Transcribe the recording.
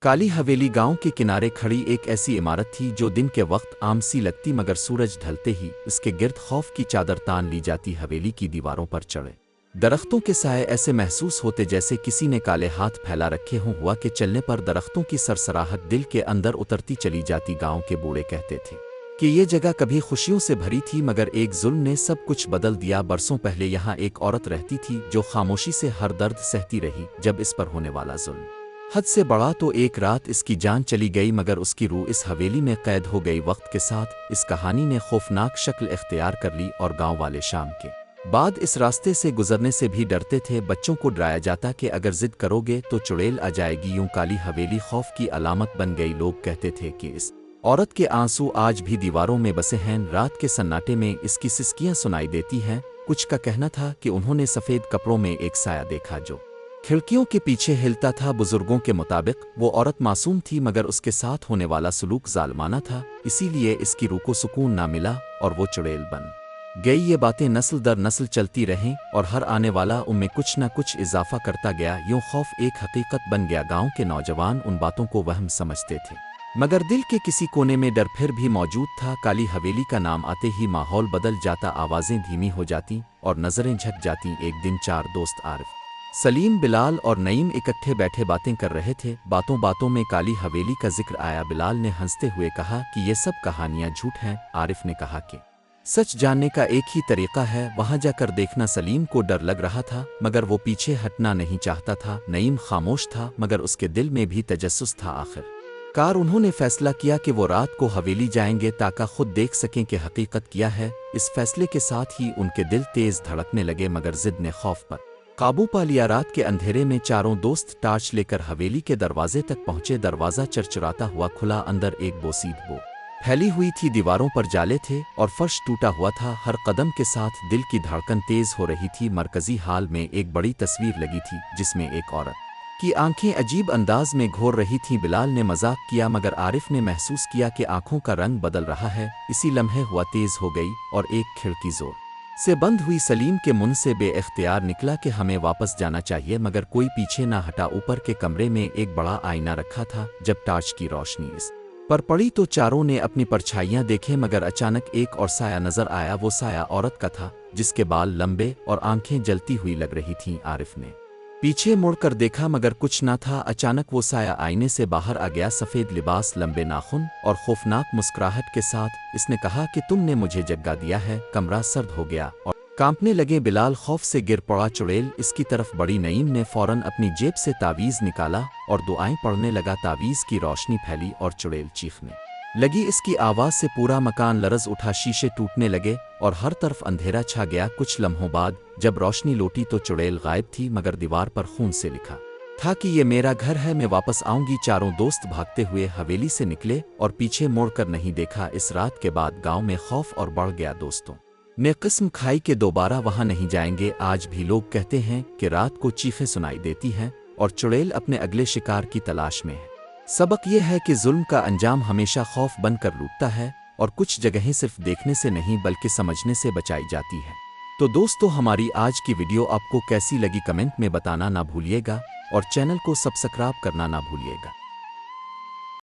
काली हवेली गांव के किनारे खड़ी एक ऐसी इमारत थी जो दिन के वक्त आम सी लगती, मगर सूरज ढलते ही इसके गिर्द खौफ की चादर तान ली जाती। हवेली की दीवारों पर चढ़े दरख्तों के साए ऐसे महसूस होते जैसे किसी ने काले हाथ फैला रखे हों। हुआ के चलने पर दरख्तों की सरसराहट दिल के अंदर उतरती चली जाती। गांव के बूढ़े कहते थे कि ये जगह कभी खुशियों से भरी थी, मगर एक जुल्म ने सब कुछ बदल दिया। बरसों पहले यहाँ एक औरत रहती थी जो खामोशी से हर दर्द सहती रही। जब इस पर होने वाला जुल्म हद से बड़ा तो एक रात इसकी जान चली गई, मगर उसकी रूह इस हवेली में कैद हो गई। वक्त के साथ इस कहानी ने खौफनाक शक्ल इख्तियार कर ली और गांव वाले शाम के बाद इस रास्ते से गुजरने से भी डरते थे। बच्चों को डराया जाता कि अगर जिद करोगे तो चुड़ैल आ जाएगी। यूं काली हवेली खौफ की अलामत बन गई। लोग कहते थे कि इस औरत के आंसू आज भी दीवारों में बसे हैं। रात के सन्नाटे में इसकी सिसकियां सुनाई देती हैं। कुछ का कहना था कि उन्होंने सफ़ेद कपड़ों में एक साया देखा जो खिड़कियों के पीछे हिलता था। बुजुर्गों के मुताबिक वो औरत मासूम थी, मगर उसके साथ होने वाला सलूक जालमाना था, इसीलिए इसकी रूह को सुकून ना मिला और वो चुड़ैल बन गई। ये बातें नस्ल दर नस्ल चलती रहें और हर आने वाला उनमें कुछ न कुछ इजाफा करता गया। यूं खौफ एक हकीकत बन गया। गांव के नौजवान उन बातों को वहम समझते थे, मगर दिल के किसी कोने में डर फिर भी मौजूद था। काली हवेली का नाम आते ही माहौल बदल जाता, आवाज़ें धीमी हो जाती और नज़रें झक जाती। एक दिन चार दोस्त आरिफ, सलीम, बिलाल और नईम इकट्ठे बैठे बातें कर रहे थे। बातों बातों में काली हवेली का जिक्र आया। बिलाल ने हंसते हुए कहा कि ये सब कहानियां झूठ हैं। आरिफ ने कहा कि सच जानने का एक ही तरीका है, वहां जाकर देखना। सलीम को डर लग रहा था, मगर वो पीछे हटना नहीं चाहता था। नईम खामोश था, मगर उसके दिल में भी तजस्सुस था। आखिरकार उन्होंने फैसला किया कि वो रात को हवेली जाएंगे ताकि खुद देख सकें कि हकीकत क्या है। इस फैसले के साथ ही उनके दिल तेज धड़कने लगे, मगर जिद ने खौफ पर काबू पा लिया। रात के अंधेरे में चारों दोस्त टार्च लेकर हवेली के दरवाजे तक पहुंचे। दरवाजा चरचराता हुआ खुला। अंदर एक बोसीद बो फैली हुई थी। दीवारों पर जाले थे और फर्श टूटा हुआ था। हर कदम के साथ दिल की धड़कन तेज हो रही थी। मरकजी हाल में एक बड़ी तस्वीर लगी थी जिसमें एक औरत की आंखें अजीब अंदाज में घोर रही थीं। बिलाल ने मजाक किया, मगर आरिफ ने महसूस किया कि आंखों का रंग बदल रहा है। इसी लम्हे हुआ तेज हो गई और एक खिड़की जोर से बंद हुई। सलीम के मुंह से बेइख्तियार निकला कि हमें वापस जाना चाहिए, मगर कोई पीछे ना हटा। ऊपर के कमरे में एक बड़ा आईना रखा था। जब टार्च की रोशनी इस पर पड़ी तो चारों ने अपनी परछाइयां देखे, मगर अचानक एक और साया नजर आया। वो साया औरत का था जिसके बाल लंबे और आंखें जलती हुई लग रही थीं। आरिफ ने पीछे मुड़कर देखा, मगर कुछ ना था। अचानक वो साया आईने से बाहर आ गया। सफ़ेद लिबास, लंबे नाखून और खौफनाक मुस्कुराहट के साथ इसने कहा कि तुमने मुझे जगा दिया है। कमरा सर्द हो गया और कांपने लगे। बिलाल खौफ से गिर पड़ा। चुड़ैल इसकी तरफ बढ़ी। नईम ने फौरन अपनी जेब से तावीज़ निकाला और दुआएं पढ़ने लगा। तावीज़ की रोशनी फैली और चुड़ैल चीखने लगी। इसकी आवाज़ से पूरा मकान लरज उठा। शीशे टूटने लगे और हर तरफ अंधेरा छा गया। कुछ लम्हों बाद जब रोशनी लौटी तो चुड़ैल गायब थी, मगर दीवार पर खून से लिखा था कि ये मेरा घर है, मैं वापस आऊंगी। चारों दोस्त भागते हुए हवेली से निकले और पीछे मुड़कर नहीं देखा। इस रात के बाद गांव में खौफ और बढ़ गया। दोस्तों ने कसम खाई कि दोबारा वहां नहीं जाएंगे। आज भी लोग कहते हैं कि रात को चीखें सुनाई देती हैं और चुड़ैल अपने अगले शिकार की तलाश में है। सबक यह है कि जुल्म का अंजाम हमेशा खौफ बनकर लूटता है और कुछ जगहें सिर्फ देखने से नहीं बल्कि समझने से बचाई जाती है। तो दोस्तों, हमारी आज की वीडियो आपको कैसी लगी कमेंट में बताना ना भूलिएगा और चैनल को सब्सक्राइब करना ना भूलिएगा।